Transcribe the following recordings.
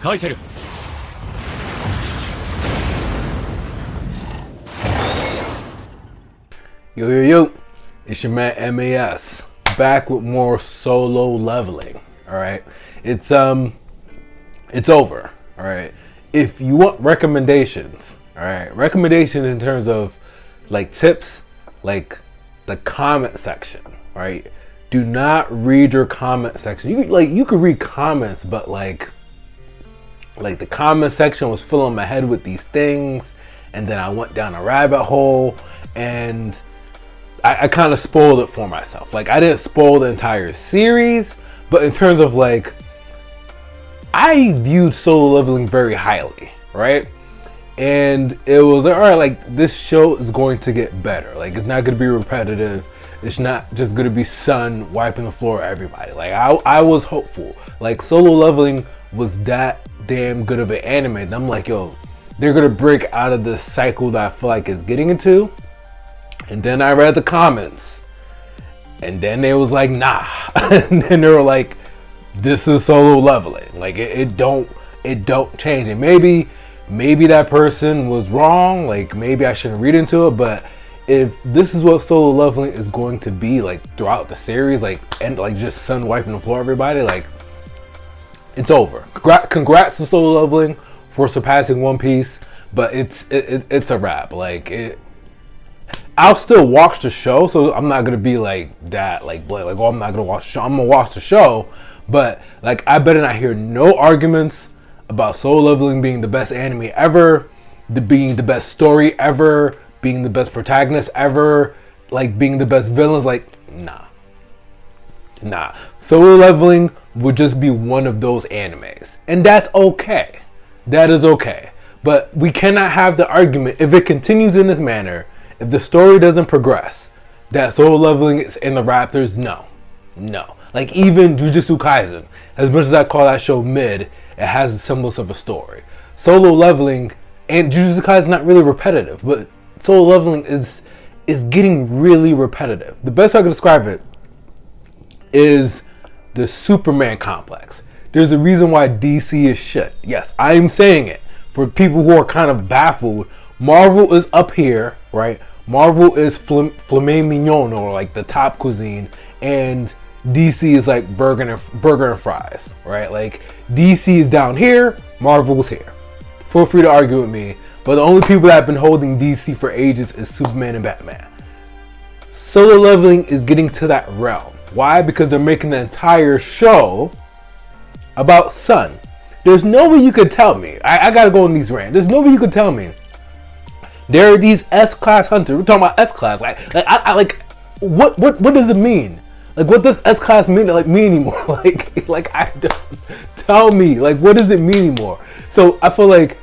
返せる。 Yo yo yo, it's your man MAS back with more solo leveling. All right, it's over. All right, if you want recommendations, all right, recommendations in terms of like tips, like the comment section. All right, do not read your comment section. You could read comments, but like the comment section was filling my head with these things, and then I went down a rabbit hole and I kind of spoiled it for myself. Like, I didn't spoil the entire series, but in terms of like, I viewed solo leveling very highly, right? And it was like, all right, like this show is going to get better. Like, it's not going to be repetitive. It's not just going to be Sun wiping the floor at everybody. Like, I was hopeful. Like, solo leveling was that damn good of an anime. And I'm like, yo, they're going to break out of this cycle that I feel like it's getting into. And then I read the comments, and then they was like, nah. And then they were like, this is solo leveling. Like, it don't change. And maybe that person was wrong. Like, maybe I shouldn't read into it. But if this is what solo leveling is going to be like throughout the series, like, and like just Sun wiping the floor everybody, like, it's over. Congrats to solo leveling for surpassing One Piece, but it's a wrap. Like, I'll still watch the show, so I'm not gonna be like that, like oh, I'm not gonna watch the show. I'm gonna watch the show, but like, I better not hear no arguments about solo leveling being the best anime ever, being the best story ever, being the best protagonist ever, like being the best villains. Like, nah. Solo leveling would just be one of those animes, and that's okay. That is okay. But we cannot have the argument if it continues in this manner. If the story doesn't progress, that solo leveling is in the Raptors, no. Like, even Jujutsu Kaisen, as much as I call that show mid, it has a semblance of a story. Solo leveling, and Jujutsu Kaisen is not really repetitive, but solo leveling is getting really repetitive. The best I can describe it is the Superman complex. There's a reason why DC is shit. Yes, I am saying it. For people who are kind of baffled, Marvel is up here, right? Marvel is filet mignon, or like the top cuisine, and DC is like burger and fries, right? Like, DC is down here, Marvel's here. Feel free to argue with me, but the only people that have been holding DC for ages is Superman and Batman. Solo leveling is getting to that realm. Why? Because they're making the entire show about Sun. There's no way you could tell me. I gotta go on these rants. There's no way you could tell me there are these S-class hunters. We're talking about S-class. Like, what does it mean? Like, what does S-class mean anymore? like I don't, tell me. Like, what does it mean anymore? So I feel like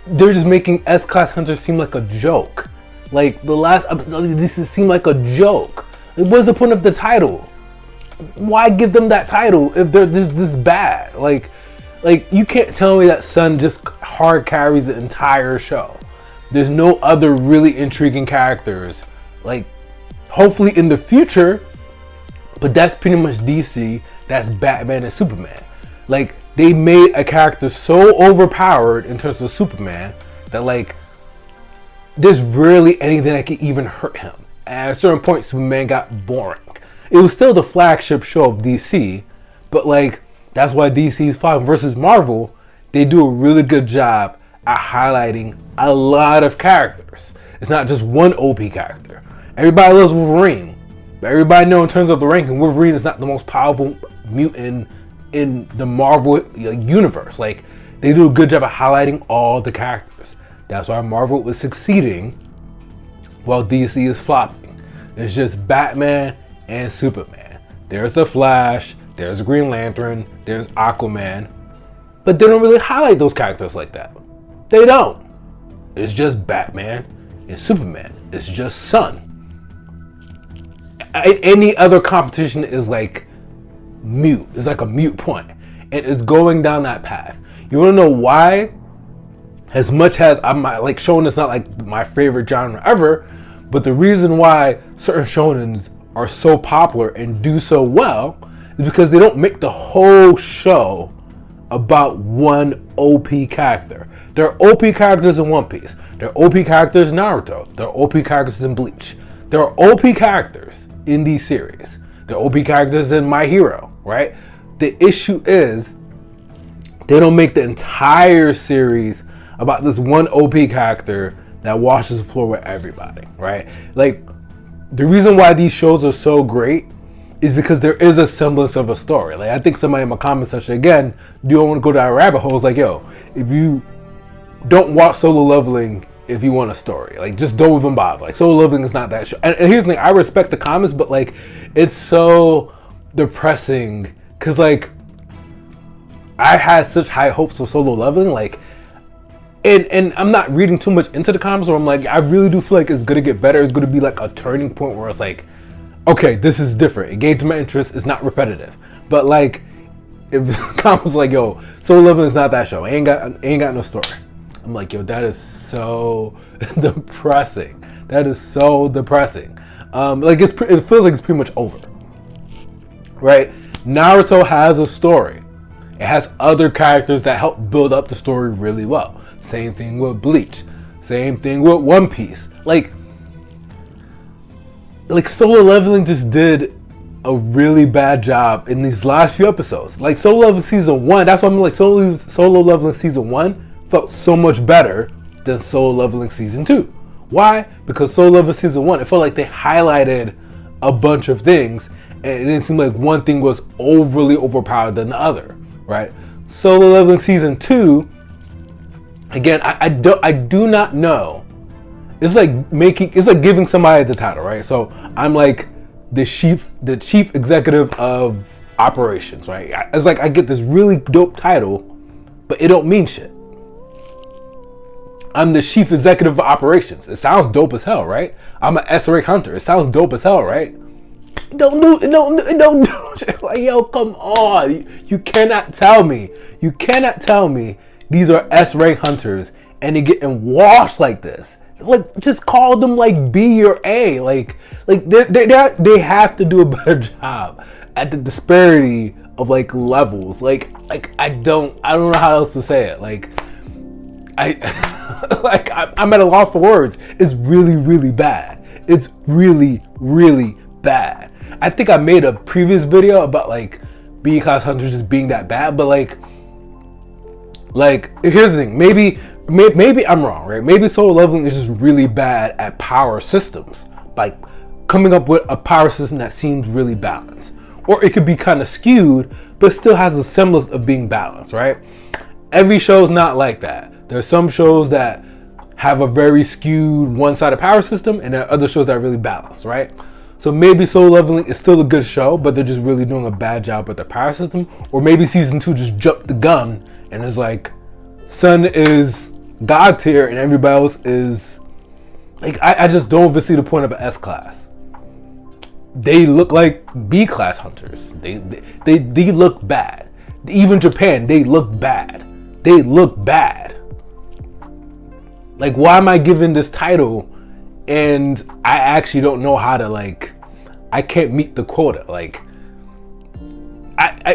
they're just making S-class hunters seem like a joke. Like, the last episode, this seemed like a joke. Like, what's the point of the title? Why give them that title if they're this bad? Like, you can't tell me that Sun just hard carries the entire show. There's no other really intriguing characters. Like, hopefully in the future, but that's pretty much DC. That's Batman and Superman. Like, they made a character so overpowered in terms of Superman that, like, there's rarely anything that can even hurt him. At a certain point, Superman got boring. It was still the flagship show of DC, but like, that's why DC's fine. Versus Marvel, they do a really good job at highlighting a lot of characters. It's not just one OP character. Everybody loves Wolverine, but everybody knows in terms of the ranking, Wolverine is not the most powerful mutant in the Marvel universe. Like, they do a good job of highlighting all the characters. That's why Marvel is succeeding while DC is flopping. It's just Batman and Superman. There's the Flash, there's Green Lantern, there's Aquaman, but they don't really highlight those characters like that. They don't. It's just Batman and Superman. It's just Sun. Any other competition is like mute. It's like a mute point. And it's going down that path. You want to know why? As much as I'm like, shonen is not like my favorite genre ever, but the reason why certain shonens are so popular and do so well is because they don't make the whole show about one OP character. There are OP characters in One Piece. There are OP characters in Naruto. There are OP characters in Bleach. There are OP characters in these series. There are OP characters in My Hero, right? The issue is they don't make the entire series about this one OP character that washes the floor with everybody, right? Like, the reason why these shows are so great is because there is a semblance of a story. Like, I think somebody in my comment section, again, do you want to go down a rabbit hole? It's like, yo, if you don't watch Solo Leveling if you want a story, like, just don't even bother. Like, Solo Leveling is not that show. And here's the thing, I respect the comments, but like, it's so depressing because like, I had such high hopes for Solo Leveling, like, and I'm not reading too much into the comments where I'm like, I really do feel like it's gonna get better. It's gonna be like a turning point where it's like, okay, this is different. It gains my interest. It's not repetitive. But like, if the comments like, yo, Solo Leveling is not that show. Ain't got no story. I'm like, yo, that is so depressing. That is so depressing. Like it feels like it's pretty much over, right? Naruto has a story. It has other characters that help build up the story really well. Same thing with Bleach. Same thing with One Piece. Like Solo Leveling just did a really bad job in these last few episodes. Like Solo Leveling Season 1, that's why I'm like, Solo Leveling Season 1 felt so much better than Solo Leveling Season 2. Why? Because Solo Leveling Season 1, it felt like they highlighted a bunch of things and it didn't seem like one thing was overly overpowered than the other, right? Solo Leveling Season 2, again, I do not know. It's like giving somebody the title, right? So I'm like the chief executive of operations, right? It's like I get this really dope title, but it don't mean shit. I'm the chief executive of operations. It sounds dope as hell, right? I'm an S-rank hunter. It sounds dope as hell, right? Don't do shit. Like, yo, come on. You cannot tell me. You cannot tell me these are S-rank hunters and they're getting washed like this. Like, just call them like B or A. Like they have to do a better job at the disparity of like levels. Like I don't know how else to say it. Like I'm at a loss for words. It's really, really bad. It's really, really bad. I think I made a previous video about like B class hunters just being that bad, but like here's the thing. Maybe I'm wrong, right? Maybe Solo Leveling is just really bad at power systems, like coming up with a power system that seems really balanced, or it could be kind of skewed, but still has a semblance of being balanced, right? Every show's not like that. There's some shows that have a very skewed one-sided power system, and there are other shows that are really balanced, right? So maybe Solo Leveling is still a good show, but they're just really doing a bad job with their power system, or maybe season 2 just jumped the gun and it's like, Sun is God tier and everybody else is like, I just don't even see the point of an S class. They look like B class hunters. They look bad. Even Japan, they look bad. They look bad. Like, why am I given this title and I actually don't know how to, like, I can't meet the quota? Like,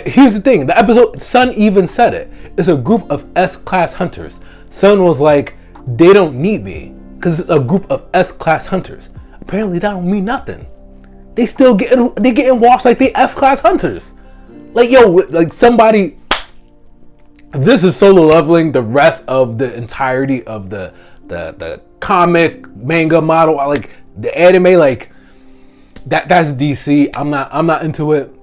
here's the thing, the episode, Sun even said it. It's a group of S-class hunters. Sun was like, they don't need me because it's a group of S-class hunters. Apparently that don't mean nothing. They still getting washed like they F-class hunters. Like, yo, like somebody, if this is Solo Leveling, the rest of the entirety of the comic manga model, like the anime, like that's DC. I'm not into it.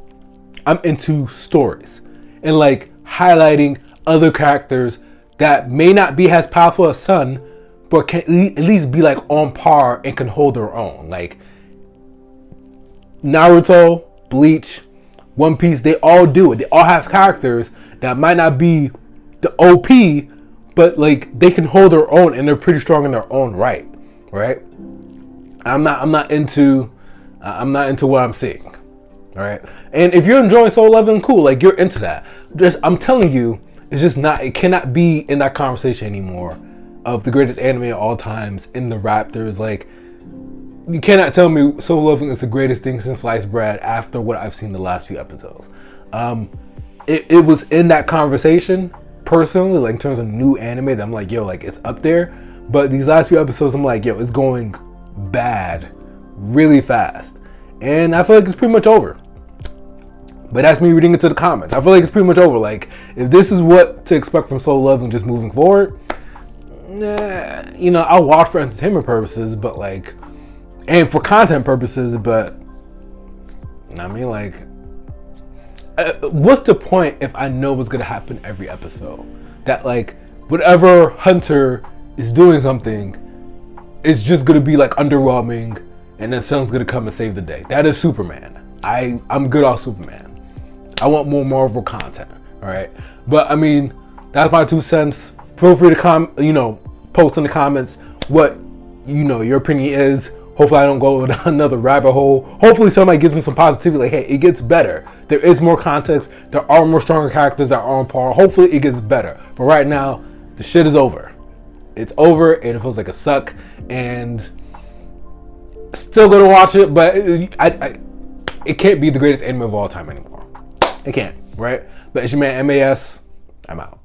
I'm into stories and like highlighting other characters that may not be as powerful as Sun, but can at least be like on par and can hold their own. Like Naruto, Bleach, One Piece, they all do it. They all have characters that might not be the OP, but like they can hold their own and they're pretty strong in their own right, right? I'm not into what I'm seeing. All right, and if you're enjoying Solo Leveling, cool, like you're into that. Just, I'm telling you, it's just not. It cannot be in that conversation anymore of the greatest anime of all times in the Raptors. Like, you cannot tell me Solo Leveling is the greatest thing since sliced bread after what I've seen the last few episodes. it was in that conversation personally, like in terms of new anime that I'm like, yo, like it's up there. But these last few episodes, I'm like, yo, it's going bad really fast. And I feel like it's pretty much over. But that's me reading into the comments. I feel like it's pretty much over. Like, if this is what to expect from Solo Leveling just moving forward, you know, I'll watch for entertainment purposes, but like, and for content purposes, but I mean, like, what's the point if I know what's gonna happen every episode? That like, whatever hunter is doing something, it's just gonna be like underwhelming, and then someone's gonna come and save the day. That is Superman. I'm good on Superman. I want more Marvel content, all right? But I mean, that's my 2 cents. Feel free to post in the comments what your opinion is. Hopefully I don't go down another rabbit hole. Hopefully somebody gives me some positivity, like, hey, it gets better. There is more context. There are more stronger characters that are on par. Hopefully it gets better. But right now, the shit is over. It's over, and it feels like a suck. And still gonna watch it, but it can't be the greatest anime of all time anymore. It can't, right? But it's your man MAS. I'm out.